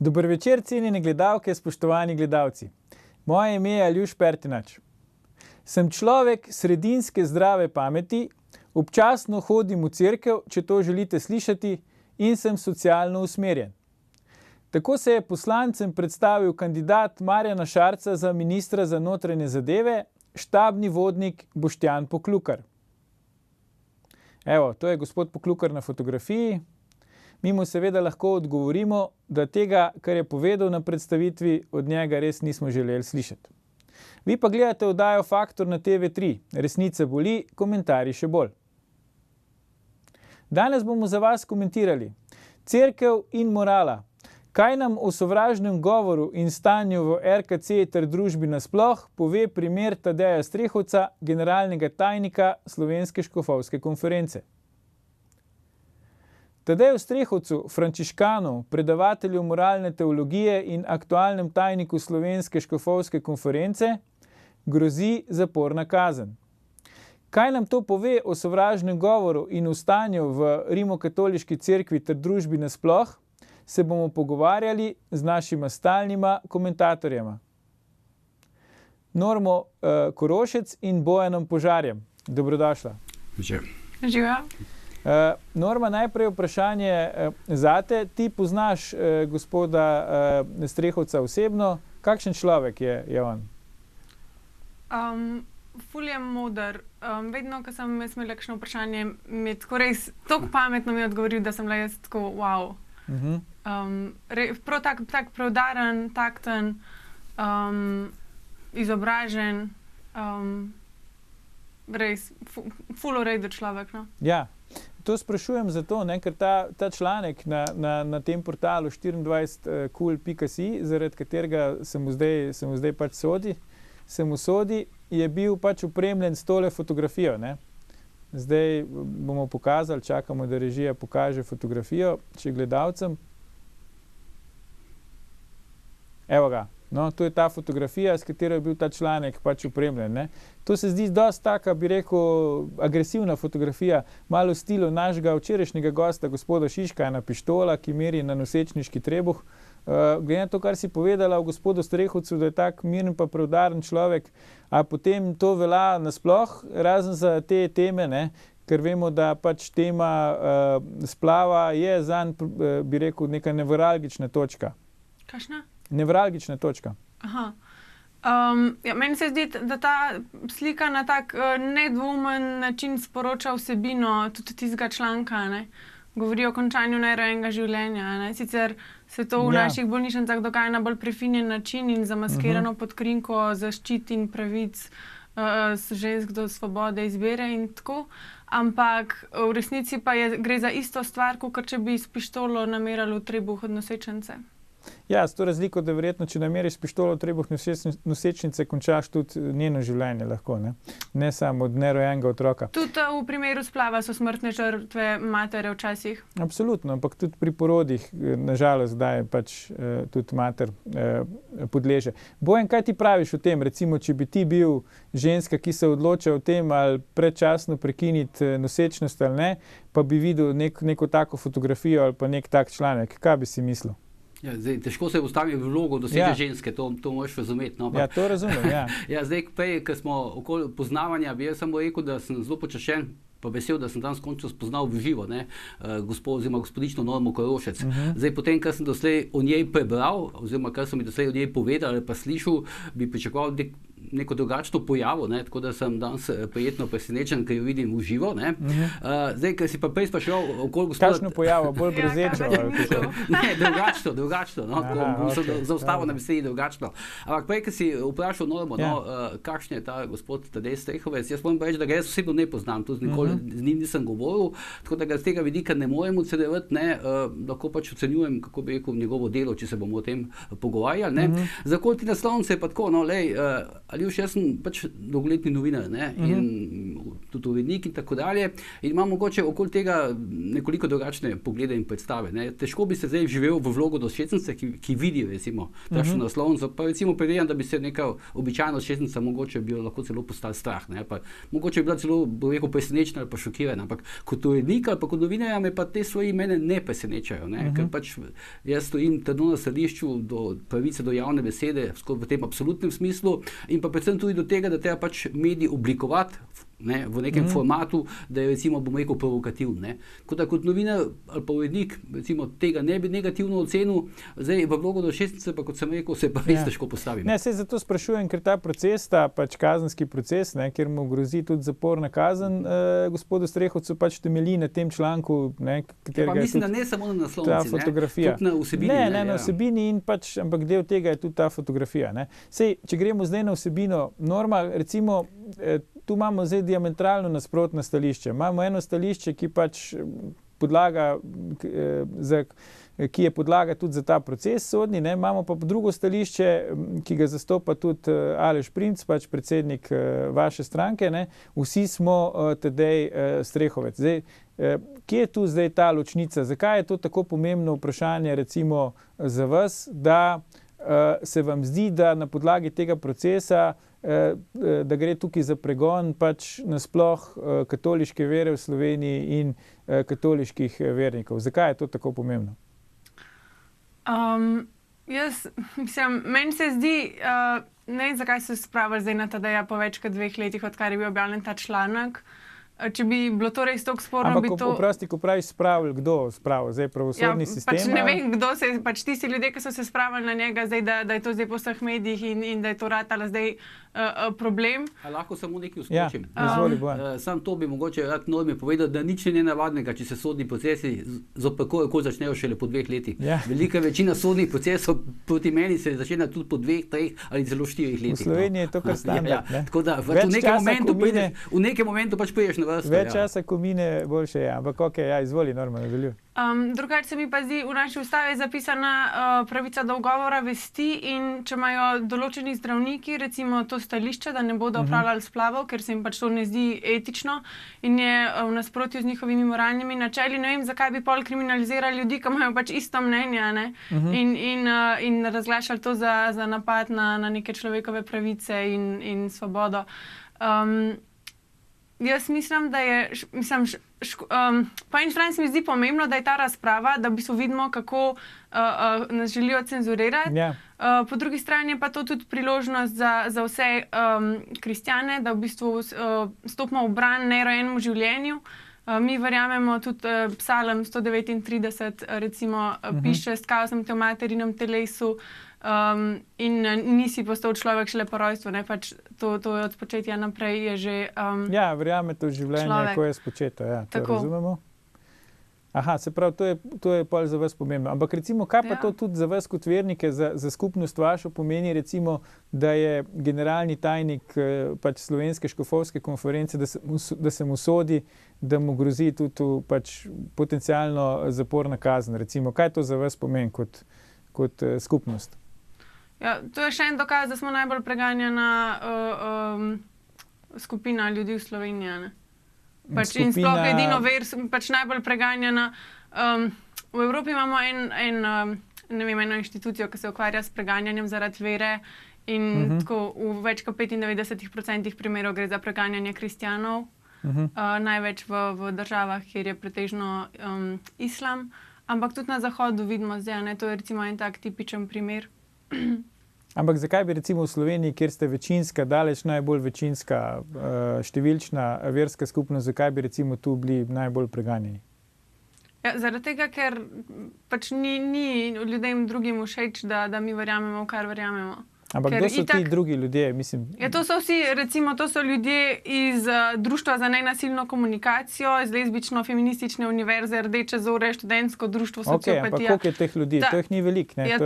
Dober večer, cenjene gledalke, spoštovani gledalci. Moje ime je Aljuš Pertinač. Sem človek sredinske zdrave pameti, občasno hodim v cerkev, če to želite slišati, in sem socialno usmerjen. Tako se je poslancem predstavil kandidat Marjana Šarca za ministra za notranje zadeve, štabni vodnik Boštjan Poklukar. Evo, to je gospod Poklukar na fotografiji. Mi mu seveda lahko odgovorimo, da tega, kar je povedal na predstavitvi, od njega res nismo želeli slišati. Vi pa gledate oddajo Faktor na TV3. Resnica boli, komentarji še bolj. Danes bomo za vas komentirali cerkev in morala. Kaj nam o sovražnem govoru in stanju v RKC ter družbi nasploh pove primer Tadeja Strehovca, generalnega tajnika Slovenske škofovske konference. Tadeju Strehovcu, frančiškanu, predavatelju moralne teologije in aktualnem tajniku Slovenske škofovske konference, grozi zaporna kazen. Kaj nam to pove o sovražnem govoru in o stanju v Rimokatoliški cerkvi ter družbi nasploh, se bomo pogovarjali z našima stalnima komentatorjema. Normo Korošec in Bojanom Požarjem. Dobrodošla. Živijo. Norma, najprej vprašanje zate. Ti poznaš gospoda Strehovca osebno. Kakšen človek je on? Ful je moder. Vedno, ko sem imela kakšno vprašanje, mi je tako res toliko pametno mi je odgovoril, da sem bila jaz tako wow. Prav tak preudaren, takten, izobražen, res ful v redu človek, no? Ja. To sprašujem zato, ker ta članek na tem portalu 24cool.si, zaradi katerega se mu zdaj pač sodi, je bil pač opremljen s tole fotografijo, ne. Zdaj bomo pokazali, čakamo, da režija pokaže fotografijo, če gledalcem. Evo ga. No, to je ta fotografija, s katero je bil ta članek pač opremljen, ne. To se zdi dosti taka, bi rekel, agresivna fotografija, malo v stilu našega včerajšnjega gosta, gospoda Šiška, ena pištola, ki meri na nosečniški trebuh. Glede na to, kar si povedala o gospodu Strehovcu, da je tak miren pa preudaren človek, a potem to velja nasploh, razen za te teme, ne, ker vemo, da pač tema splava je zanj, bi rekel, neka nevralgična točka. Kakšna? Nevralgična točka. Aha. Ja, meni se zdi, da ta slika na tak nedvoumen način sporoča vsebino tudi tistega članka, ne. Govori o končanju nerojenega življenja, ne. Sicer se to v naših bolnišnicah dogaja na bolj prefinjen način in zamaskirano pod krinko zaščit in pravic žensk do svobode izbire in tako, ampak v resnici pa gre za isto stvar, kakor če bi s pištolo namerali v trebuh od nosečnice. Ja, s to razliko, da verjetno, če nameriš pištolo v trebuh nosečnice, končaš tudi njeno življenje lahko, ne. Ne samo od nerojenega otroka. Tudi v primeru splava so smrtne žrtve matere včasih. Absolutno, ampak tudi pri porodih, nažalost, zdaj pač tudi mater podleže. Bojan, kaj ti praviš o tem? Recimo, če bi ti bil ženska, ki se odloča o tem, ali predčasno prekiniti nosečnost ali ne, pa bi videl neko tako fotografijo ali pa nek tak članek. Kaj bi si mislil? Ja, zdaj, težko se postavi v vlogo doseže ženske, to moraš razumeti. No, ja, to razumem, ja. Ja, zdaj, ko smo okoli poznavanja, bi jaz samo rekel, da sem zelo počašen, pa vesel, da sem danes končno spoznal v živo, ne, gospodično Normo Korošec. Zdaj, potem, kar sem doslej o njej prebral, oziroma kar sem mi doslej o njej povedal ali pa slišal, bi pričakoval neko drugačno pojavo, ne, tako da sem danes prijetno presenečen, ker jo vidim v živo, ne. Zdaj, ker si pa prej spraševal okoli gospoda... Kakšno pojavo, bolj brezečo? Ne, drugačno, no, bom se zaustavil na besedi drugačno. Ampak prej, ker si vprašal Normo, kakšen je ta gospod Tadej Strehovec, jaz moram reči, da ga jaz osebno ne poznam, tudi nikoli z njim nisem govoril, tako da ga z tega vidika ne morem ocenjevati, ne, lahko pač ocenjujem, kako bi rekel, njegovo delo, če se bomo o tem pogovarjali, ne. Za okoli ti naslovnice je pa tako, no, Aljuš, jaz sem pač dolgoletni novinar, ne, in tudi urednik in tako dalje. In imam mogoče okoli tega nekoliko drugačne poglede in predstave. Ne. Težko bi se zdaj vživel v vlogo doščetnice, ki vidi recimo takšno naslovnico, pa recimo predvidevam, da bi se neka običajna doščetnica mogoče bi jo lahko celo postal strah, ne, pa mogoče bi bila celo, bo rekel, presenečena ali pa šokirana, ampak kot urednik ali pa kot novinarja me pa te stvari mene ne presenečajo, ne, ker pač jaz stojim trdno na stališču do pravice do javne besede, v tem absolutnem smislu in pa predvsem tudi do tega, da treba pač medij oblikovati v nekem formatu, da je recimo, bomo rekel, provokativn. Kot novinar ali pa urednik recimo tega ne bi negativno ocenil, zdaj v vlogo doščetnice pa, kot sem rekel, se pa res težko postavim. Ne, saj zato sprašujem, ker ta proces, ta pač kazenski proces, ne, kjer mu grozi tudi zaporna kazen, gospodu Strehovcu pač temelji na tem članku, ne, katerega pa mislim, da ne samo na naslovnici, fotografija. Tudi na vsebini. Ne, na vsebini in pač, ampak del tega je tudi ta fotografija. Ne. Sej, če gremo zdaj na vsebino, Norma, recimo, tu imamo zdaj diametralno nasprotno stališče. Imamo eno stališče, ki pač podlaga, ki je podlaga tudi za ta proces sodni, ne. Imamo pa drugo stališče, ki ga zastopa tudi Aleš Primc, pač predsednik vaše stranke, ne. Vsi smo Tadej Strehovec. Zdaj, kje je tu zdaj ta ločnica? Zakaj je to tako pomembno vprašanje recimo za vas, da se vam zdi, da na podlagi tega procesa da gre tukaj za pregon pač nasploh katoliške vere v Sloveniji in katoliških vernikov. Zakaj je to tako pomembno? Meni se zdi, ne vem, zakaj so spravili zdaj na Tadeja po več kot 2 letih, odkar je bil objavljen ta članek. Če bi bilo to res tako sporno, bi to... Ampak oprosti, ko praviš spravili, kdo spravil? Zdaj pravosodni sistem? Pač ne vem, kdo se, pač tisti ljudje, ki so se spravili na njega, zdaj, da je to zdaj po vseh medijih in da je to ratalo zdaj problem. A lahko samo nekaj uskočim? Izvoli, Bojan. Sam to bi mogoče rad Normi povedal, da nič ni nenavadnega, če se sodni procesi zopet ko začnejo šele po 2 letih. Velika večina sodnih procesov proti meni se začne tudi po 2, 3 ali celo 4 letih. V Sloveniji je to kar standard. Tako da v nekem momentu pač priješ na vrsto. Več časa, ko mine, boljše je. Ampak okej, izvoli, Norma, nadaljuj. Drugače se mi pa zdi, v naši ustavi je zapisana pravica do ugovora vesti in če imajo določeni zdravniki recimo to stališče, da ne bodo opravljali splavov, ker se jim pač to ne zdi etično in je v nasprotju z njihovimi moralnimi načeli, ne vem, zakaj bi pol kriminalizirali ljudi, ki imajo pač isto mnenje, ne? In razglašali to za napad na neke človekove pravice in svobodo. Jaz mislim, da je, po eni strani se mi zdi pomembno, da je ta razprava, da v bistvu vidimo, kako nas želijo cenzurirati. Po drugi strani je pa to tudi priložnost za vse kristjane, da v bistvu stopimo v bran nerojenemu življenju. Mi verjamemo tudi Psalm 139, recimo, piše, stkal sem te v materinem telesu, in nisi postal človek šele po rojstvu, ne, pač to je od spočetja naprej je že verjamete v življenje, človek. Ko je spočeto, to razumemo. Aha, se pravi, to je pol za vas pomembno. Ampak recimo, kaj pa to tudi za vas kot vernike, za skupnost vašo pomeni, recimo, da je generalni tajnik pač Slovenske škofovske konference, da se mu sodi, da mu grozi tudi pač potencialno zaporna kazen, recimo. Kaj to za vas pomeni kot skupnost? Ja, to je še en dokaz, da smo najbolj preganjena skupina ljudi v Sloveniji, ne? Pač in sploh edino pač najbolj preganjena. V Evropi imamo eno inštitucijo, ki se ukvarja s preganjanjem zaradi vere in tako v več kot 95% primerov gre za preganjanje kristjanov. Največ v državah, kjer je pretežno islam. Ampak tudi na zahodu vidimo zdaj, ne, to je recimo en tak tipičen primer. Ampak zakaj bi recimo v Sloveniji, kjer ste večinska, daleč najbolj večinska, številčna verska skupnost, zakaj bi recimo tu bili najbolj preganjeni? Ja, zaradi tega, ker pač ni ljudem drugim všeč, da mi verjamemo, v kar verjamemo. Ampak kdo so ti drugi ljudje? Mislim... Ja, to so vsi, recimo, to so ljudje iz Društva za nenasilno komunikacijo, iz Lezbično-feministične univerze, Rdeče zore, študentsko društvo Sociopatija. Ampak koliko je teh ljudi? To jih ni veliko, ne?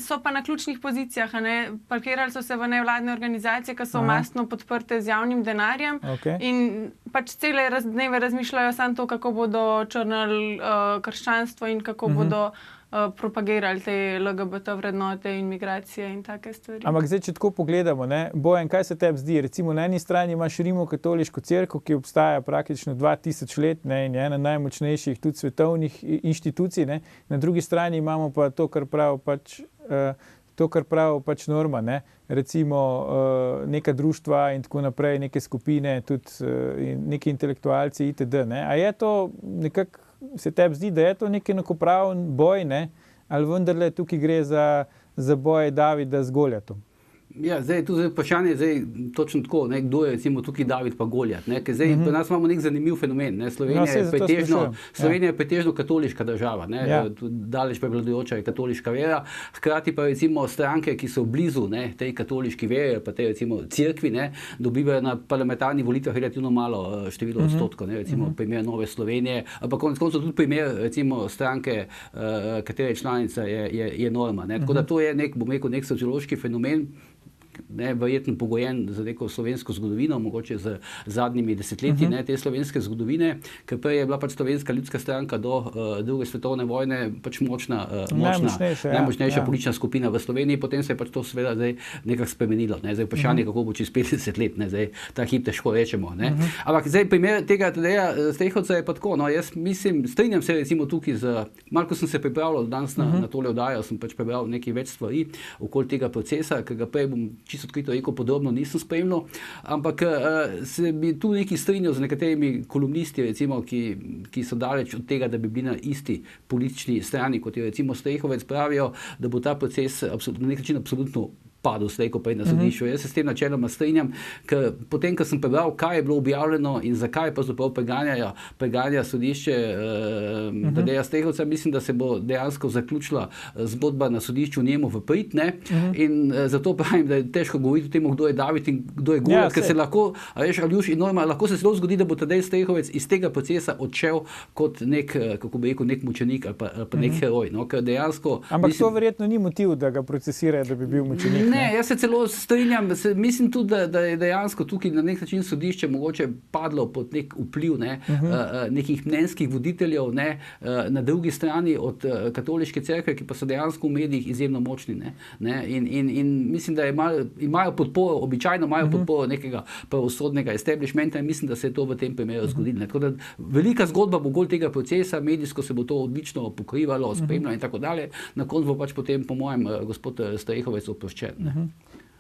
So pa na ključnih pozicijah, ne? Parkirali so se v nevladne organizacije, ki so mastno podprte z javnim denarjem in pač cele dneve razmišljajo samo to, kako bodo črnili krščanstvo in kako bodo propagirali te LGBT vrednote in migracije in take stvari. Ampak zdaj, če tako pogledamo, ne, Bojan, kaj se tebi zdi? Recimo na eni strani imaš Rimokatoliško cerkev, ki obstaja praktično 2000 let, ne, in je ena najmočnejših tudi svetovnih inštitucij, ne. Na drugi strani imamo pa to, kar pravi pač norma, ne. Recimo neka društva in tako naprej, neke skupine, tudi neki intelektualci itd. Ne. A je to nekako, se tebi zdi, da je to neki enakopraven boj, ne? Ali vendarle tukaj gre za boj Davida z Goljatom? Ja, zdaj tu vprašanje je točno tako, ne, kdo je recimo tukaj David pa Goljat. Ne, ker zdaj pri nas imamo nek zanimiv fenomen. Ne, Slovenija je pretežno katoliška država, ne, daleč prevladujoča je katoliška vera, hkrati pa recimo stranke, ki so blizu, ne, tej katoliški veri, pa tej recimo cerkvi, ne, dobivajo na parlamentarnih volitvah relativno malo število odstotkov, ne, recimo primer Nove Slovenije, ampak konec koncev tudi primer recimo stranke, katere članica je Norma. Ne, tako da to je nek, bom rekel, nek sociološki fenomen, ne, verjetno pogojen za neko slovensko zgodovino, mogoče z zadnjimi desetletji ne, te slovenske zgodovine, ker prej je bila pač Slovenska ljudska stranka do druge svetovne vojne pač najmočnejša politična skupina v Sloveniji, potem se je pač to seveda zdaj nekako spremenilo. Ne. Zdaj vprašanje, kako bo čez 50 let, ne, zdaj ta hip težko rečemo. Ne. Ampak zdaj primer tega Tadeja Stejhovca je pa tako, no, jaz mislim, strinjam se recimo tukaj malo ko sem se pripravljal danes na tole oddajo, sem pač prebral nekaj več stvari okoli tega procesa, ker ga prej bom čisto odkrito rekel, podrobno nisem spremljal, ampak se bi tu nekaj strinjal z nekaterimi kolumnisti, recimo, ki so daleč od tega, da bi bili na isti politični strani, kot je recimo Stejhovec, pravijo, da bo ta proces na nek način absolutno padel slejko prej na sodišču. Jaz se s tem načeloma strinjam, ker potem, ko sem prebral, kaj je bilo objavljeno in zakaj pravzaprav preganja sodišče Tadeja Stejhovca, mislim, da se bo dejansko zaključila zgodba na sodišču njemu v prid, ne? In zato pravim, da je težko govoriti o tem, kdo je David in kdo je Goljat, ker se lahko, Aljuš in Norma, lahko se zelo zgodi, da bo Tadej Stejhovec iz tega procesa odšel kot nek, kako bi rekel, nek mučenik ali pa nek heroj, no? Ker dejansko... Ampak to verjetno ni motiv, da ga procesirajo, da bi bil mučenik. Ne, jaz se celo strinjam, mislim tudi, da je dejansko tukaj na nek način sodišče mogoče padlo pod nek vpliv nekih mnenjskih voditeljev, ne, na drugi strani od katoliške cerkve, ki pa so dejansko v medijih izjemno močni. Ne, in mislim, da imajo podporo, običajno imajo podporo nekega pravosodnega establishmenta in mislim, da se je to v tem primeru zgodilo. Tako da velika zgodba bo gol tega procesa, medijsko se bo to odlično pokrivalo, spremljalo in tako dalje. Na koncu bo pač potem, po mojem, gospod Stejhovec oproščen.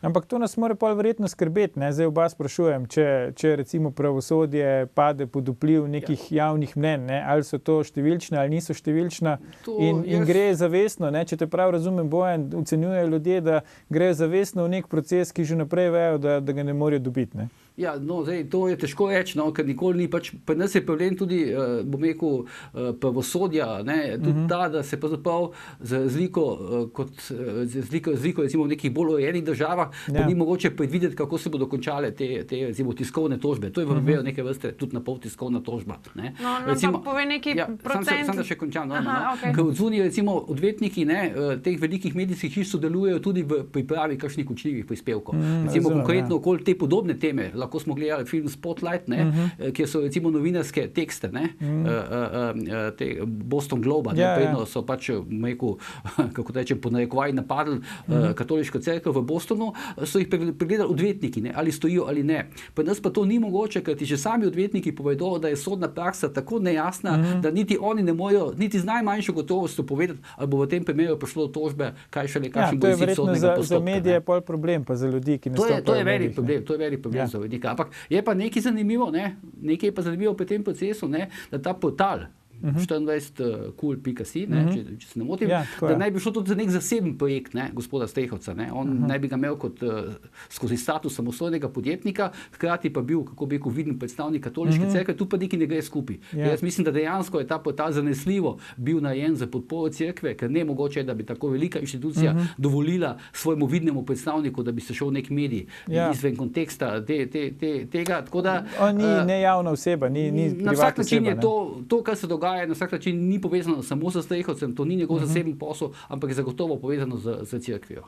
Ampak to nas mora pol verjetno skrbeti, ne? Zdaj oba sprašujem, če recimo pravosodje pade pod vpliv nekih javnih mnenj, ne? Ali so to številčna ali niso številčna in gre zavestno, ne? Če te prav razumem, Bojan, ocenjujejo ljudje, da gre zavestno v nek proces, ki že naprej vejo, da ga ne morejo dobiti, ne? Ja, no, zdaj, to je težko reči, no, ker nikoli ni pač, pri nas je problem tudi, bom rekel, pravosodja, ne, tudi ta, da se pravzaprav z razliko recimo v nekih bolj urejenih državah, pa ni mogoče predvideti, kako se bodo končale te recimo tiskovne tožbe. To je v primeru neke vrste tudi napol tiskovna tožba, ne. No, recimo, pa pove neki procent. Sam da še končam, okay. Ker odzuni recimo odvetniki, ne, teh velikih medijskih hiš sodelujejo tudi v pripravi kakšnih učljivih prispevkov. Recimo konkretno okoli te podobne teme. Lahko smo gledali film Spotlight, ne, kjer so recimo novinarske tekste, ne, te Boston Globa, ne, predno so pač, rekel, kako rečem, po narekovaji napadli katoliško cerkev v Bostonu, so jih pregledali odvetniki, ne, ali stojijo ali ne. Pri nas pa to ni mogoče, ker ti že sami odvetniki povedo, da je sodna praksa tako nejasna, da niti oni ne morejo, niti z najmanjšo gotovostjo povedati, ali bo v tem primeru prišlo do tožbe, kaj šele kakšen bo izid sodnega postopka. Za medije je pol problem, pa za ljudi, ki nastopajo. To je velik problem za ljudi. Ampak je pa nekaj zanimivo, nekaj je pa zanimivo pri tem procesu, ne, da ta portal 24cool.si, če se ne motim, da naj bi šlo tudi za nek zaseben projekt, ne, gospoda Stejhovca. Ne. On naj bi ga imel kot skozi status samostojnega podjetnika, hkrati pa bil, kako bi rekel, viden predstavnik katoliške cerkve, tu pa nekaj ne gre skupaj. Jaz mislim, da dejansko je ta portal zanesljivo bil narejen za podporo cerkve, ker ne mogoče, da bi tako velika inštitucija dovolila svojemu vidnemu predstavniku, da bi se šel nek medij izven konteksta tega. On ni nejavna oseba, ni privatna oseba. Na vsak način je to, kar se dogaja, na vsak način ni povezano samo s Stejhovcem, to ni njegov zaseben posel, ampak je zagotovo povezano z cerkvijo.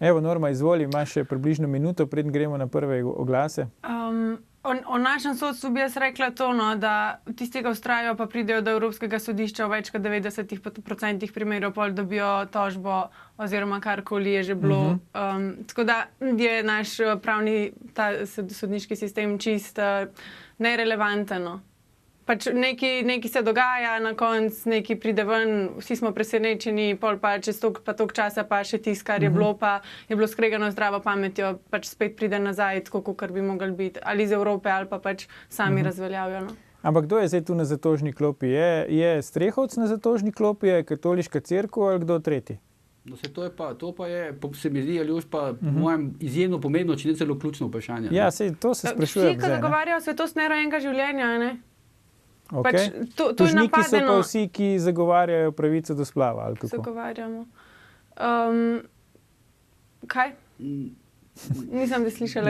Evo, Norma, izvoli, imaš še približno minuto, preden gremo na prve oglase. O našem sodstvu bi jaz rekla to, da tisti, ki vztrajajo, pa pridejo do Evropskega sodišča v več kot 90% primerov, pol dobijo tožbo oziroma karkoli je že bilo. Tako da je naš pravni sodniški sistem čist nerelevanten. Pač nekaj se dogaja, na koncu nekaj pride ven, vsi smo presenečeni, pol pa čez toliko časa pa še tisto, kar je bilo, pa je bilo skregano zdravo pametjo, pač spet pride nazaj, tako kot bi mogli biti, ali iz Evrope, ali pa pač sami razveljavijo. Ampak kdo je zdaj tu na zatožni klopi? Je Strehovc na zatožni klopi, je katoliška cerkev ali kdo tretji? No, to pa je, se mi zdi, Aljoš, pa mojem izjemno pomembno, če ne celo ključno vprašanje. Ja, to se sprašujem. Vsi, ki zagovarjajo svetost nerojenega življenja, ne? Okay. Pač to je Tožniki napadeno. so pa vsi, ki zagovarjajo pravico do splava, ali kako? Zagovarjamo. Kaj? Nisem slišala,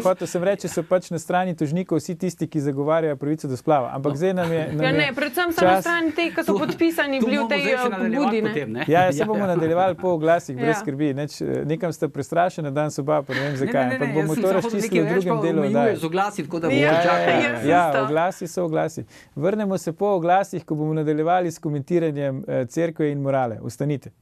hotel sem reči, so pač na strani tožnikov vsi tisti, ki zagovarjajo pravico do splava. Ampak zdaj nam je predvsem so na strani teh, ki so podpisani bili v tej pobudi. Se bomo nadaljevali po oglasih, brez skrbi. Nekam ste prestrašeni, danes oba, pa ne vem zakaj. Ampak bomo to razčistili v drugem delu oddaje. Oglasi so oglasi. Vrnemo se po oglasih, ko bomo nadaljevali s komentiranjem cerkve in morale. Ostanite.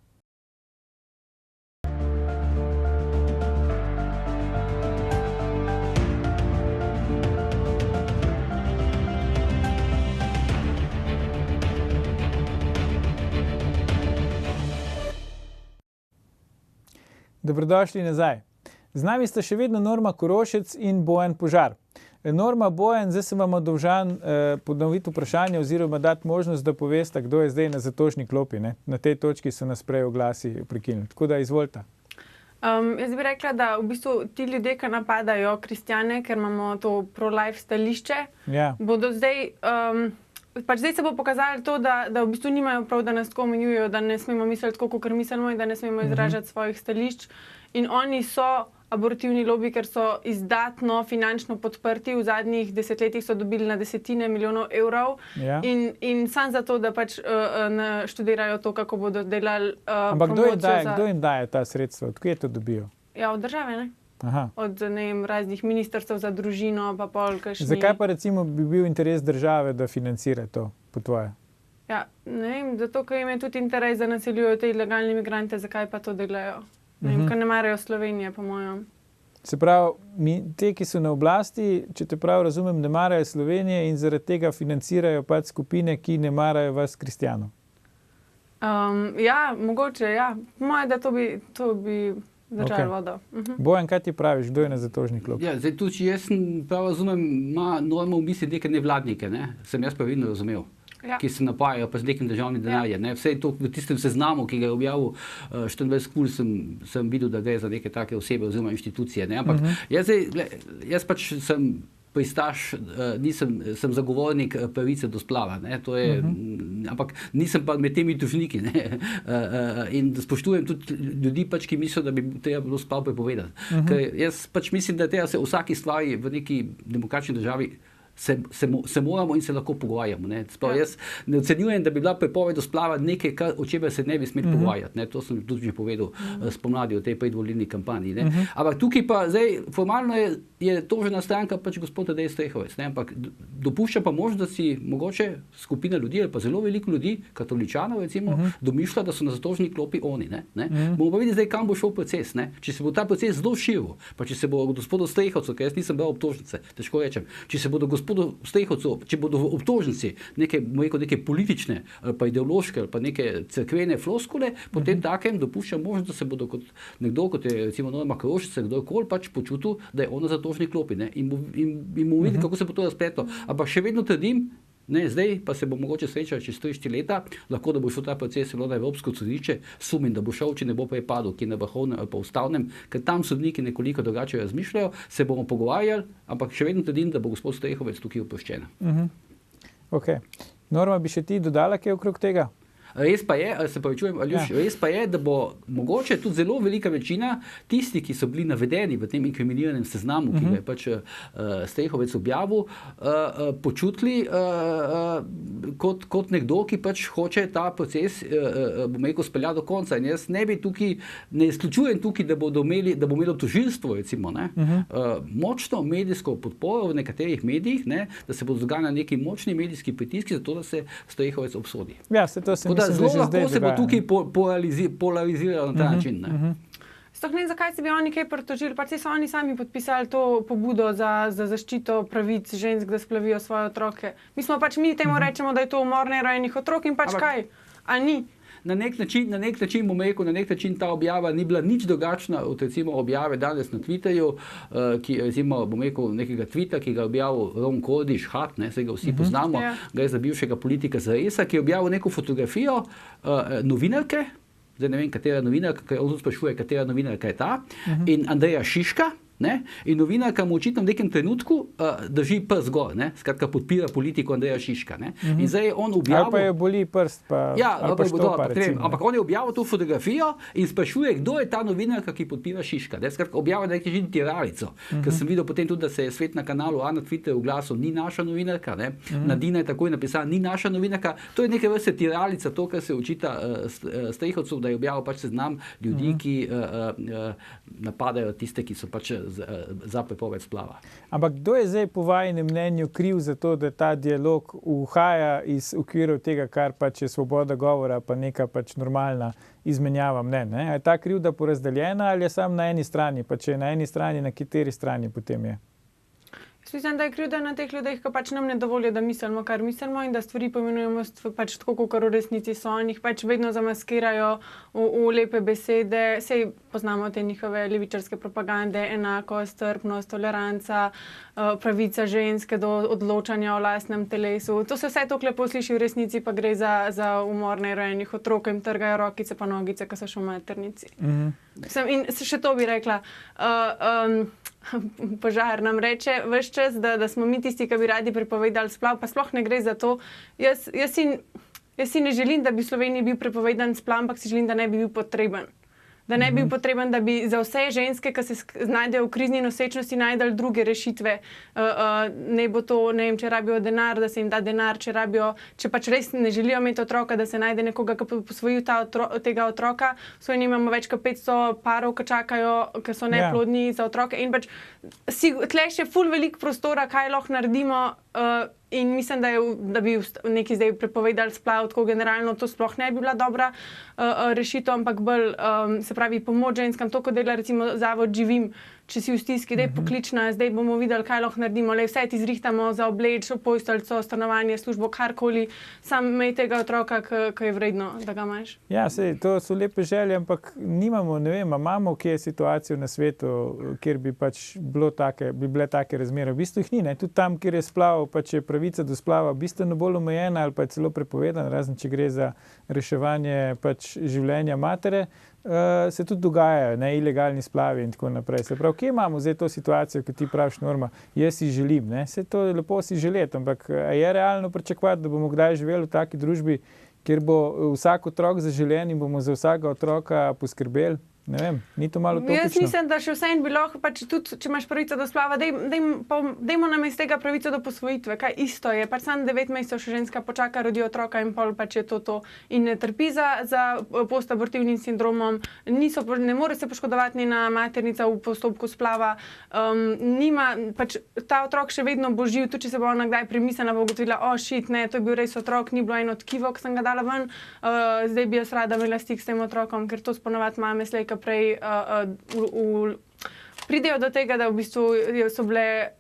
Dobrodošli nazaj. Z nami sta še vedno Norma Korošec in Bojan Požar. Norma, Bojan, zdaj sem vam dolžan ponoviti vprašanje oziroma dati možnost, da poveste, kdo je zdaj na zatožni klopi. Ne? Na tej točki so nas prej oglasi prekinili. Tako da izvolite. Jaz bi rekla, da v bistvu ti ljudje, ki napadajo kristjane, ker imamo to pro-life stališče, bodo zdaj... Pač zdaj se bo pokazalo to, da v bistvu nimajo prav, da nas tako omenjujejo, da ne smemo misliti tako, kot mislimo in da ne smemo izražati svojih stališč. In oni so abortivni lobi, ker so izdatno finančno podprti. V zadnjih desetletjih so dobili na desetine milijonov evrov in samo zato, da pač študirajo to, kako bodo delali Ampak kdo jim daje ta sredstva? Odkje to dobijo? Ja, od države, ne? Aha. Od raznih ministrstv za družino, pa pol kakšni... Zakaj pa recimo bi bil interes države, da financira to po tvoje? Ja, ne vem, zato, ker jim je tudi interes, da naseljujo te ilegalne migrante, zakaj pa to delajo? Ne vem, ker ne marajo Slovenije, po mojem. Se pravi, te, ki so na oblasti, če te prav razumem, ne marajo Slovenije in zaradi tega financirajo pač skupine, ki ne marajo vas kristjanov. Ja, mogoče, ja. Moje, da to bi držali vodo. Bojan, kaj ti praviš, kdo je na zatožni klopi? Ja, zdaj tudi, če jaz prav razumem, ima Norma v misli neke nevladnike, ne? Sem jaz pravilno razumel, ki se napajajo pa z nekim državnim denarjem. Vse to v tistem seznamu, ki ga je objavil 24 kul, sem videl, da gre za neke take osebe oziroma inštitucije. Ampak jaz pač sem pristaš, sem zagovornik pravice do splava. Ampak nisem pa med temi tožniki. In spoštujem tudi ljudi, pač, ki mislijo, da bi treba bilo splav prepovedati. Ker jaz pač mislim, da treba se o vsaki stvari v neki demokratični državi se moramo in se lahko pogovarjamo. Jaz ne ocenjujem, da bi bila prepoved splava nekaj, o čemer se ne bi smeli pogovarjati. To sem tudi že povedal spomladi v tej predvolilni kampanji. Ampak tukaj pa zdaj formalno je tožena stranka pač gospod Tadej Strehovec. Ampak dopušča pa možnost, da si mogoče skupina ljudi ali pa zelo veliko ljudi, katoličanov recimo, domišlja, da so na zatožni klopi oni. Bomo pa videli zdaj, kam bo šel proces. Če se bo ta proces zelo širil, pa če se bo gospodu Strehovcu, ker jaz nisem bral obtožnice, težko rečem, če se bodo gospodu Strehovcu, če bodo v obtožnici neke politične ali pa ideološke ali pa neke cerkvene floskule, potem takem dopušča možnost, da se bodo kot nekdo, kot je recimo Norma Korošec, kdorkoli pač počutil, da je ona zatožni klopi. In bomo videli, kako se bo to razpletlo. Ampak še vedno trdim, zdaj pa se bo mogoče srečati čez 3-4 leta, lahko da bo šel ta proces celo na Evropsko sodišče, sumim, da bo šel, če ne bo prepadel, ki je na vrhovnem ali pa ustavnem, ker tam sodniki nekoliko drugače razmišljajo, se bomo pogovarjali, ampak še vedno trdim, da bo gospod Strehovec tukaj oproščen. Ok. Norma, bi še ti dodala kaj okrog tega? Res pa je, se pravičujem, Aljoš, res pa je, da bo mogoče tudi zelo velika večina tistih, ki so bili navedeni v tem inkriminiranem seznamu, ki ga je pač Strejhovec objavil, počutili kot nekdo, ki pač hoče ta proces, bom rekel, speljati do konca. In jaz ne izključujem tukaj, da bo imelo tožilstvo, recimo, močno medijsko podporo v nekaterih medijih, da se bodo zganjali neki močni medijski pritiski za to, da se Strejhovec obsodi. Ja, se to se zelo lahko se bo tukaj polariziralo na ta način. Sploh ne vem, zakaj se bi oni kaj pritožili, pač so oni sami podpisali to pobudo za zaščito pravic žensk, da splavijo svoje otroke. Mi temu rečemo, da je to umor nerojenih otrok in pač kaj? A ni? Na nek način bom rekel, ta objava ni bila nič drugačna od recimo objave danes na Twitterju, ki recimo, bom rekel, nekega tvita, ki ga je objavil Ron Kordiš, se ga vsi poznamo, gre za bivšega politika ZRS, ki je objavil neko fotografijo novinarke, zdaj ne vem, katera novinarka, ker on sprašuje, katera novinarka je ta, in Andreja Šiška, in novinarka mu očitno v nekem trenutku drži prst gor, skratka podpira politiko Andreja Šiška. In zdaj je on objavil... Ali pa je boli prst, ampak on je objavil to fotografijo in sprašuje, kdo je ta novinarka, ki podpira Šiška. Skratka, objavil neki žin tiralico, ker sem videl potem tudi, da se je svet na kanalu na Twitterju oglasil, ni naša novinarka, Nadina je takoj napisala, ni naša novinarka. To je neke vrste tiralica, to, kar se očita Strejhovcu, da je objavil pač seznam ljudi, ki napadajo tiste, ki so pač za prepoved splava. Ampak kdo je zdaj po vajinem mnenju kriv za to, da ta dialog uhaja iz okvirov tega, kar pač je svoboda govora, pa neka pač normalna izmenjava mnenj? Je ta krivda porazdeljena ali je samo na eni strani? Pa če je na eni strani, na kateri strani potem je? Mislim, da je krivda na teh ljudeh, ki pač nam ne dovolijo, da mislimo, kar mislimo in da stvari pomenujemo pač tako, kot v resnici so. On jih pač vedno zamaskirajo v lepe besede. Sej poznamo te njihove levičarske propagande, enakost, strpnost, toleranca, pravica ženske do odločanja o lastnem telesu. To se vse to lepo sliši, v resnici pa gre za umor nerojenih otrok, jim trgajo rokice pa nogice, ki so še v maternici. In še to bi rekla, Požar nam reče ves čas, da smo mi tisti, ki bi radi prepovedali splav, pa sploh ne gre za to. Jaz si ne želim, da bi v Sloveniji bil prepovedan splav, ampak si želim, da ne bi bil potreben. Da ne bi bil potreben, da bi za vse ženske, ki se znajdejo v krizni nosečnosti, najdali druge rešitve. Ne bo to, ne vem, če rabijo denar, da se jim da denar, če pač res ne želijo imeti otroka, da se najde nekoga, ki posvoji tega otroka. V Sloveniji imamo več kot 500 parov, ki čakajo, ki so neplodni za otroke. In pač tle še ful veliko prostora, kaj lahko naredimo. In mislim, da bi nekaj zdaj prepovedali splav, tako generalno to sploh ne bi bila dobra rešitev, ampak bolj, se pravi, pomoč ženskam, to, ko dela recimo Zavod Živim, če si v stiski, daj poklična, zdaj bomo videli, kaj lahko naredimo, vse ti zrihtamo za obleč, posteljco, stanovanje, službo, karkoli, sam imej tega otroka, ki je vredno, da ga imaš. Ja, sej, to so lepe želje, ampak nimamo, ne vem, imamo kje situacijo na svetu, kjer bi pač bile take razmere. V bistvu jih ni, tudi tam, kjer je splav, pač je pravica do splava bistveno bolj omejena ali pa je celo prepovedana, razen če gre za reševanje pač življenja matere, se tudi dogajajo, ilegalni splavi in tako naprej. Se pravi, kje imamo zdaj to situacijo, ki ti praviš, Norma, jaz si želim, se to je lepo si želeti, ampak je realno pričakovati, da bomo kdaj živeli v taki družbi, kjer bo vsak otrok zaželen in bomo za vsakega otroka poskrbeli? Ne vem, ni to malo utopično? Jaz mislim, da še vseeno bi lahko, pač tudi, če imaš pravico do splava, dajmo nam iz tega pravico do posvojitve, kaj isto je. Pač samo 9 mesecev še ženska počaka, rodi otroka in pol pač je to. In ne trpi za postabortivnim sindromom, ne more se poškodovati njena maternica v postopku splava, pač ta otrok še vedno bo živ, tudi če se bo ona kdaj premislila, bo ugotovila, to je bil res otrok, ni bilo eno tkivo, ki sem ga dala ven, zdaj bi jaz rada imela stik s tem otrokom, ker to sponovati mame slej, prej pridejo do tega, da v bistvu so bile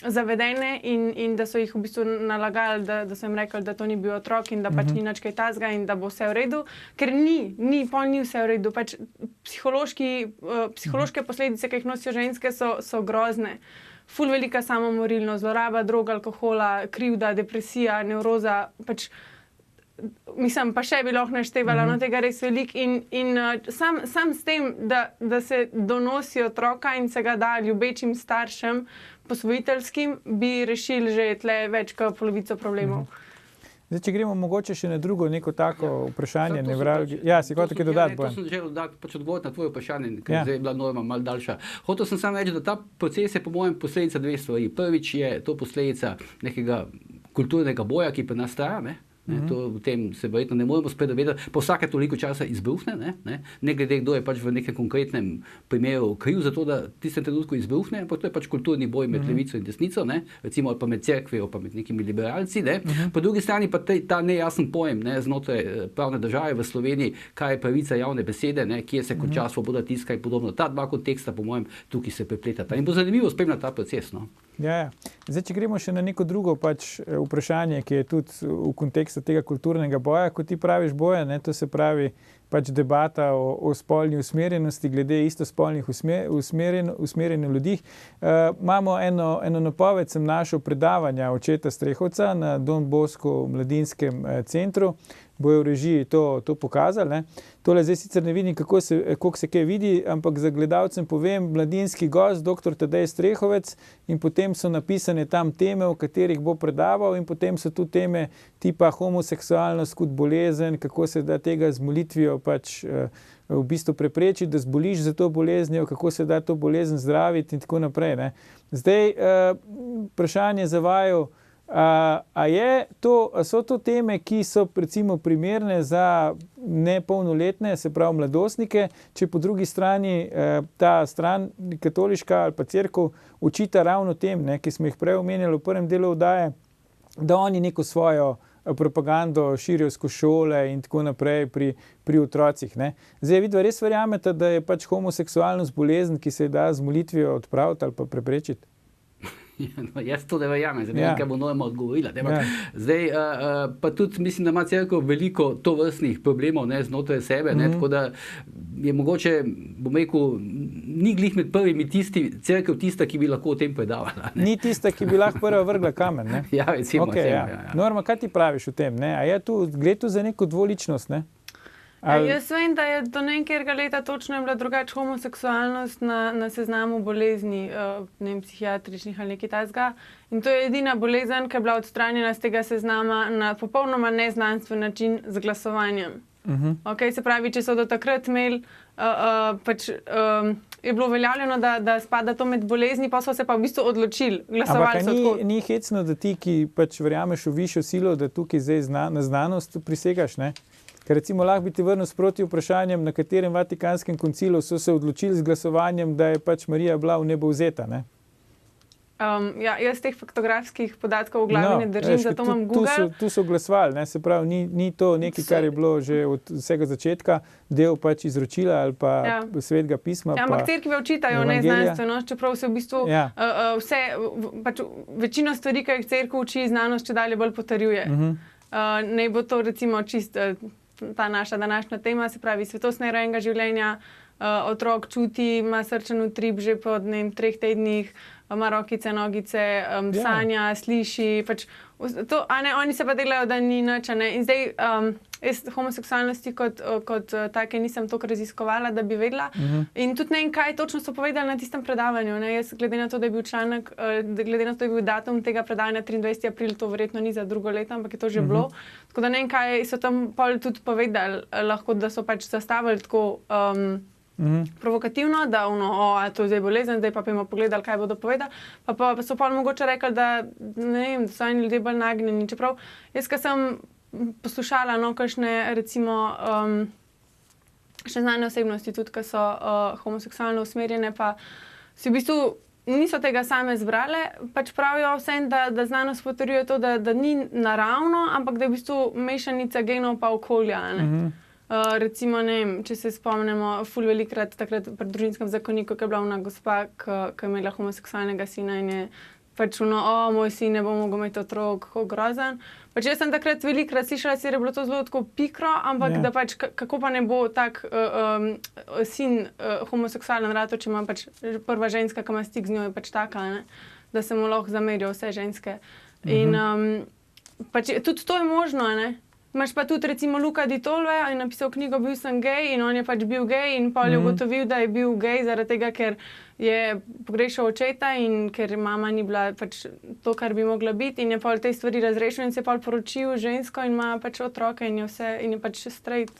zavedene in da so jih v bistvu nalagali, da so jim rekli, da to ni bil otrok in da pač ni nič kaj tazga in da bo vse v redu, ker ni vse v redu. Pač psihološke posledice, ki jih nosijo ženske, so grozne. Ful velika samomorilnost, zloraba drog, alkohola, krivda, depresija, nevroza, pač mislim, pa še bi lahko naštevala, tega res veliko in sam s tem, da se donosi otroka in se ga da ljubečim staršem, posvojiteljskim, bi rešili že tle več kot polovico problemov. Zdaj, če gremo mogoče še na drugo neko tako vprašanje, si hotel kaj dodati, Bojan? To sem želel pač odgovoriti na tvoje vprašanje, ker zdaj je bila norma malo daljša. Hotel sem samo reči, da ta proces je po mojem posledica dve stvari. Prvič je to posledica nekega kulturnega boja, ki pri nas traja, ne? To v tem se verjetno ne moremo spet dovedati, pa vsake toliko časa izbruhne, ne glede kdo je pač v nekem konkretnem primeru kriv za to, da tistem trenutku izbruhne, ampak to je pač kulturni boj med levico in desnico, recimo ali pa med cerkvijo, pa med nekimi liberalci, Po drugi strani pa ta nejasen pojem, znotraj pravne države v Sloveniji, kaj je pravica javne besede, kje se konča svoboda tiska in podobno. Ta dva konteksta, po mojem, tukaj se prepletata. In bo zanimivo spremljati ta proces, Ja. Zdaj, če gremo še na neko drugo vprašanje, ki je tudi v kontekstu tega kulturnega boja, kot ti praviš, Bojan, to se pravi debata o spolni usmerjenosti glede istospolnih usmerjenih ljudi. Imamo eno napoved, sem našel predavanja očeta Strehovca na Don Bosco mladinskem centru, bojo v režiji to pokazali. Tole zdaj sicer ne vidim, koliko se kaj vidi, ampak za gledalcem povem, mladinski gost, dr. Tadej Strehovec, in potem so napisane tam teme, o katerih bo predaval, in potem so tu teme tipa homoseksualnost kot bolezen, kako se da tega z molitvijo v bistvu preprečiti, da zboliš za to boleznijo, kako se da to bolezen zdraviti in tako naprej. Zdaj, vprašanje za vaju, so to teme, ki so recimo primerne za nepolnoletne, se pravi mladostnike, če po drugi strani ta stran katoliška ali pa cerkev učita ravno tem, ki smo jih prej omenjali v prvem delu oddaje, da oni neko svojo propagando širijo skozi šole in tako naprej pri otrocih. Zdaj, vidva res verjamete, da je pač homoseksualnost bolezen, ki se da z molitvijo odpraviti ali pa preprečiti? Jaz to ne verjamem, kaj bo Norma odgovorila. Zdaj, pa tudi mislim, da ima cerkev veliko tovrstnih problemov znotraj sebe, tako da je mogoče, bom rekel, ni glih med prvimi cerkev tista, ki bi lahko o tem predavala. Ni tista, ki bi lahko prva vrgla kamen, ne? Ja, recimo. Norma, kaj ti praviš o tem? A je tu, gre tu za neko dvoličnost, ne? Jaz vem, da je do nekega leta točno je bila drugače homoseksualnost na seznamu bolezni, psihiatričnih ali nekaj takega. In to je edina bolezen, ki je bila odstranjena z tega seznama na popolnoma neznanstven način z glasovanjem. Se pravi, če so do takrat imeli, je bilo uveljavljeno, da spada to med bolezni, pa so se pa v bistvu odločili, glasovali so tako. Ni hecno, da ti, ki verjameš v višjo silo, da tukaj zdaj na znanost prisegaš, ne? Ker recimo lahko bi ti vrnil sproti vprašanjem, na katerem Vatikanskem koncilu so se odločili z glasovanjem, da je pač Marija bila v nebo vzeta, ne? Jaz teh faktografskih podatkov v glavi ne držim, zato imam Google. Tu so glasovali, se pravi, ni to nekaj, kar je bilo že od vsega začetka, del pač izročila ali pa svetega pisma. Ampak cerkve učitajo neznanstvenost, čeprav se v bistvu večino stvari, ki jih cerkev uči, znanost če dalje bolj potrjuje. Naj bo to recimo čisto ta naša današnja tema, se pravi svetostne rojega življenja, otrok čuti, ima srčen utrip že po 3 tednih, ima rokice, nogice, sanja, sliši, oni se pa delajo, da ni nič, in zdaj jaz homoseksualnosti kot take nisem toliko raziskovala, da bi vedela, in tudi ne vem, kaj točno so povedali na tistem predavanju, jaz glede na to, da je bil članek, glede na to, da je bil datum tega predavanja 23. april, to verjetno ni za drugo leto, ampak je to že bilo, tako da ne vem, kaj so tam pol tudi povedali, lahko da so pač zastavili tako provokativno, da to je zdaj bolezen, zdaj pa bomo pogledali, kaj bodo povedali, pa so pa mogoče rekli, da ne vem, da so eni ljudje bolj nagnjeni, čeprav jaz, ko sem poslušala kakšne recimo še znane osebnosti tudi, ki so homoseksualno usmerjene, pa si v bistvu niso tega same zbrale, pač pravijo vsem, da znanost potrjuje to, da ni naravno, ampak da je v bistvu mešanica genov pa okolja, recimo, ne vem, če se spomnimo, ful velikrat takrat pri družinskem zakoniku, ki je bila ona gospa, ki je imela homoseksualnega sina in je pač moj sin ne bo mogel imeti otrok, kako grozen. Pač jaz sem takrat velikrat slišala, da je bilo to zelo tako pikro, ampak da pač kako pa ne bo tak sin homoseksualen rato, če ima pač prva ženska, ki ima stik z njo, je pač taka, da se mu lahko zamerijo vse ženske. In pač tudi to je možno, Imaš pa tudi recimo Luca Di Tolve, je napisal knjigo Bil sem gej in on je pač bil gej in pol je ugotovil, da je bil gej zaradi tega, ker je pogrešal očeta in ker mama ni bila pač to, kar bi mogla biti in je pol te stvari razrešil in se je pol poročil žensko in ima pač otroke in je vse in je pač straight.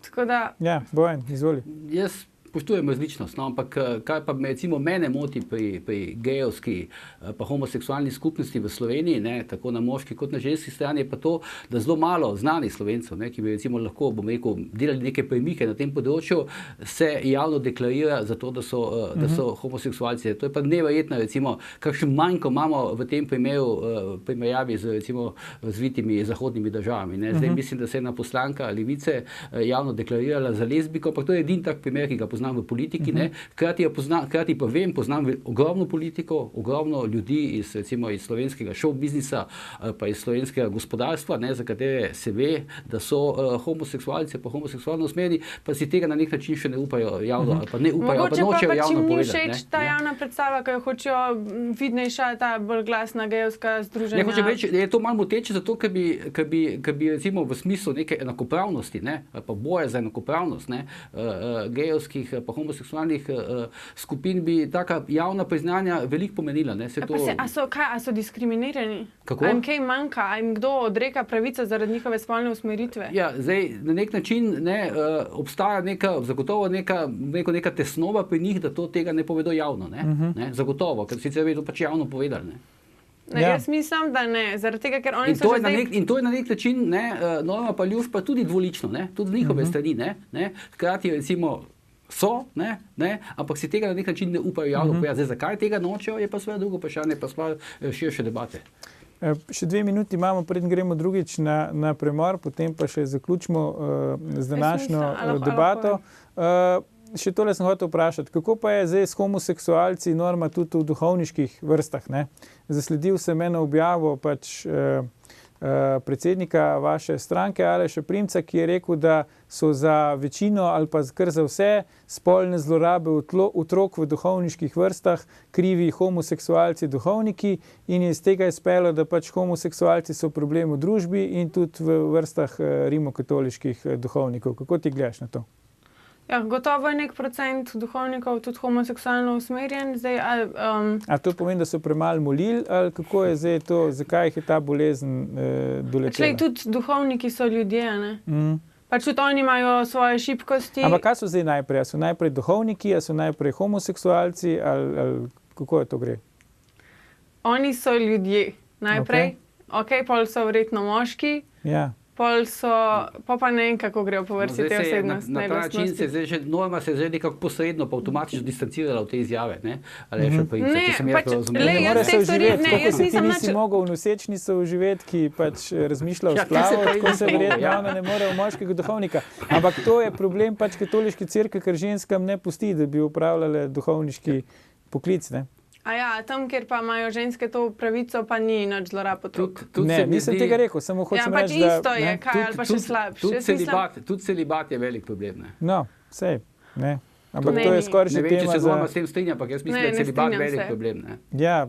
Tako da... Ja, Bojan, izvoli. Jaz spoštujem različnost, no, ampak kaj pa recimo mene moti pri gejovski pa homoseksualni skupnosti v Sloveniji, ne, tako na moški kot na ženski strani, je pa to, da zelo malo znanih Slovencev, ne, ki bi recimo lahko, bom rekel, delali neke premike na tem področju, se javno deklarira za to, da so homoseksualci. To je pa neverjetno, recimo, kakšen manjko imamo v tem primeru primerjavi z recimo razvitimi zahodnimi državami. Ne. Zdaj mislim, da se je ena poslanka Levice javno deklarirala za lezbiko, ampak to je edini tak primer, ki ga poznam v politiki, ne. Hkrati pa vem, poznam ogromno politikov, ogromno ljudi iz slovenskega show biznisa pa iz slovenskega gospodarstva, ne, za katere se ve, da so homoseksualci pa homoseksualno usmerjeni, pa si tega na nek način še ne upajo javno, ali pa ne upajo, ali pa nočejo javno povedati. Mogoče pa pač jim ni všeč ta javna predstava, ki jo hočejo vidnejša, ta bolj glasna gejovska združenja. Ne, hočem reči, je to malo moteče, zato ker bi recimo v smislu neke enakopravnosti, ne, ali pa boja za enakopravnost, ne, gejovskih pa homoseksualnih skupin bi taka javna priznanja veliko pomenila. Ne? A so diskriminirani? Kako? A jim kaj manjka? A jim kdo odreka pravico zaradi njihove spolne usmeritve? Ja, zdaj na nek način obstaja zagotovo neka tesnova pri njih, da tega ne povedo javno. Ne? Zagotovo, ker sicer bi to pač javno povedali. Ne? Jaz mislim, da ne, zaradi tega, ker oni so že zdaj... In to je na nek način, Norma pa Ljuš pa tudi dvolično, ne? Tudi z njihove strani, ne? Hkrati recimo ampak si tega na nek način ne upajo javno povedati. Zdaj, zakaj tega nočejo, je pa svoje drugo vprašanje, pa stvar širše debate. Še 2 minuti imamo, preden gremo drugič na premor, potem pa še zaključimo z današnjo debato. Še tole sem hotel vprašati, kako pa je zdaj s homoseksualci, Norma, tudi v duhovniških vrstah, ne? Zasledil sem eno objavo pač predsednika vaše stranke Aleša Primca, ki je rekel, da so za večino ali pa kar za vse spolne zlorabe otrok v duhovniških vrstah krivi homoseksualci duhovniki in iz tega je izpeljalo, da pač homoseksualci so problem v družbi in tudi v vrstah rimokatoliških duhovnikov. Kako ti gledaš na to? Ja, gotovo je nek procent duhovnikov tudi homoseksualno usmerjen. A to pomeni, da so premalo molili, ali kako je zdaj to, zakaj jih je ta bolezen doletela? Tudi duhovniki so ljudje, ne? Pač tudi oni imajo svoje šibkosti. Ampak kaj so zdaj najprej? A so najprej duhovniki, a so najprej homoseksualci, ali kako je to gre? Oni so ljudje najprej. Ok, pol so verjetno moški. Ja. Pol pa ne vem, kako grejo po vrsti te osebnosti. Na ta način Norma se je zdaj nekako posredno pa avtomatično distancirala v te izjave, ne? Ali je še Primca, če sem jaz to razumel. Ne moreš se uživeti, kako se ti nisi mogel v nosečnico uživeti, ki pač razmišlja o splavu, tako se verjetno ne more v moškega duhovnika. Ampak to je problem pač katoliške cerkve, ker ženskam ne pusti, da bi upravljale duhovniški poklic, ne? A ja, tam, kjer pa imajo ženske to pravico, pa ni nič zlorab otrok. Ne, nisem tega rekel, samo hočem reči, da... Ja, pač isto je, kaj, ali pa še slabše. Tudi celibat je velik problem, ne? No, sej, ne. Ampak to je skoraj še tema za... Ne vem, če se Norma s tem strinja, ampak jaz mislim, da je celibat velik problem, ne? Ja,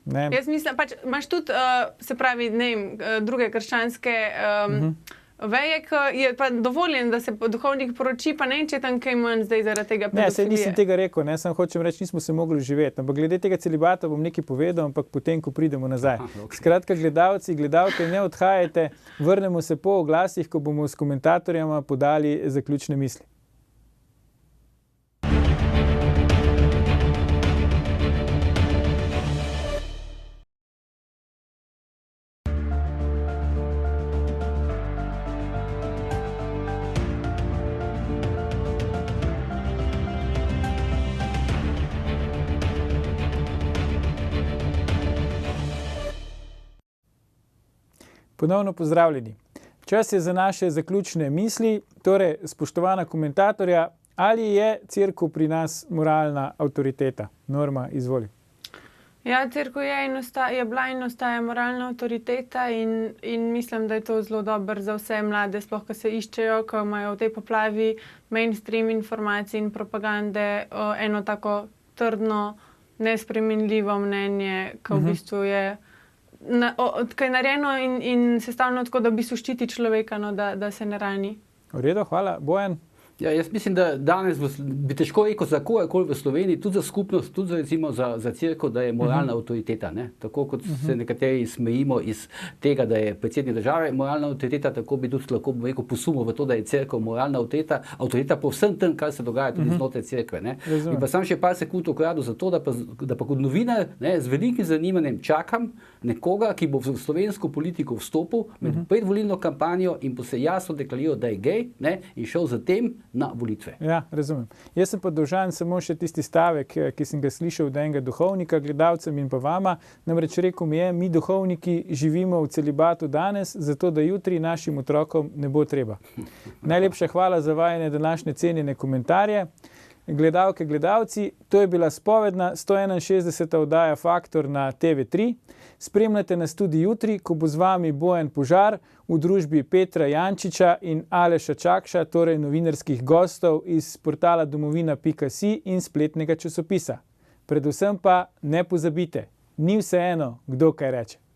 ne. Jaz mislim, pač imaš tudi, se pravi, ne vem, druge krščanske veje, je pa dovoljen, da se duhovnik poroči, pa ne če tam kaj manj zdaj zaradi tega pedofilije. Ne, sej nisem tega rekel, ne, samo hočem reči, nismo se mogli živeti, ampak glede tega celibata bom nekaj povedal, ampak potem, ko pridemo nazaj. Skratka, gledalci, gledalke, ne odhajajte, vrnemo se po oglasih, ko bomo s komentatorjama podali zaključne misli. Ponovno pozdravljeni. Čas je za naše zaključne misli. Torej, spoštovana komentatorja, ali je cerkev pri nas moralna avtoriteta? Norma, izvoli. Ja, cerkev je bila in ostaja moralna avtoriteta in mislim, da je to zelo dobro za vse mlade, sploh, ko se iščejo, ko imajo v tej poplavi mainstream informacij in propagande eno tako trdno, nespremenljivo mnenje, ko v bistvu je kaj narejeno in sestavljeno tako, da v bistvu ščiti človeka, no, da se ne rani. V redu, hvala. Bojan? Ja, jaz mislim, da danes bi težko rekel za kogarkoli v Sloveniji, tudi za skupnost, tudi recimo za cerkev, da je moralna avtoriteta. Ne? Tako kot se nekateri smejimo iz tega, da je predsednik države moralna avtoriteta, tako bi tudi lahko rekel posumo v to, da je cerkev moralna avtoriteta po vsem tem, kar se dogaja tudi znotraj cerkve. Ne? In pa sam še par sekund ukradil za to, da pa kot novinar, ne, z velikim zanimanjem čakam nekoga, ki bo v slovensko politiko vstopil med predvolilno kampanjo in bo se jasno deklariral, da je gej, ne, in šel za tem na volitve. Ja, razumem. Jaz sem pa dolžan samo še tisti stavek, ki sem ga slišal od enega duhovnika, gledalcem in pa vama. Namreč rekel mi je, mi duhovniki živimo v celibatu danes, zato da jutri našim otrokom ne bo treba. Najlepša hvala za vajine današnje cenjene komentarje. Gledalke, gledalci, to je bila spovedna 161. oddaja Faktor na TV3. Spremljate nas tudi jutri, ko bo z vami Bojan Požar v družbi Petra Jančiča in Aleša Čakša, torej novinarskih gostov iz portala domovina.si in spletnega časopisa. Predvsem pa ne pozabite, ni vseeno, kdo kaj reče.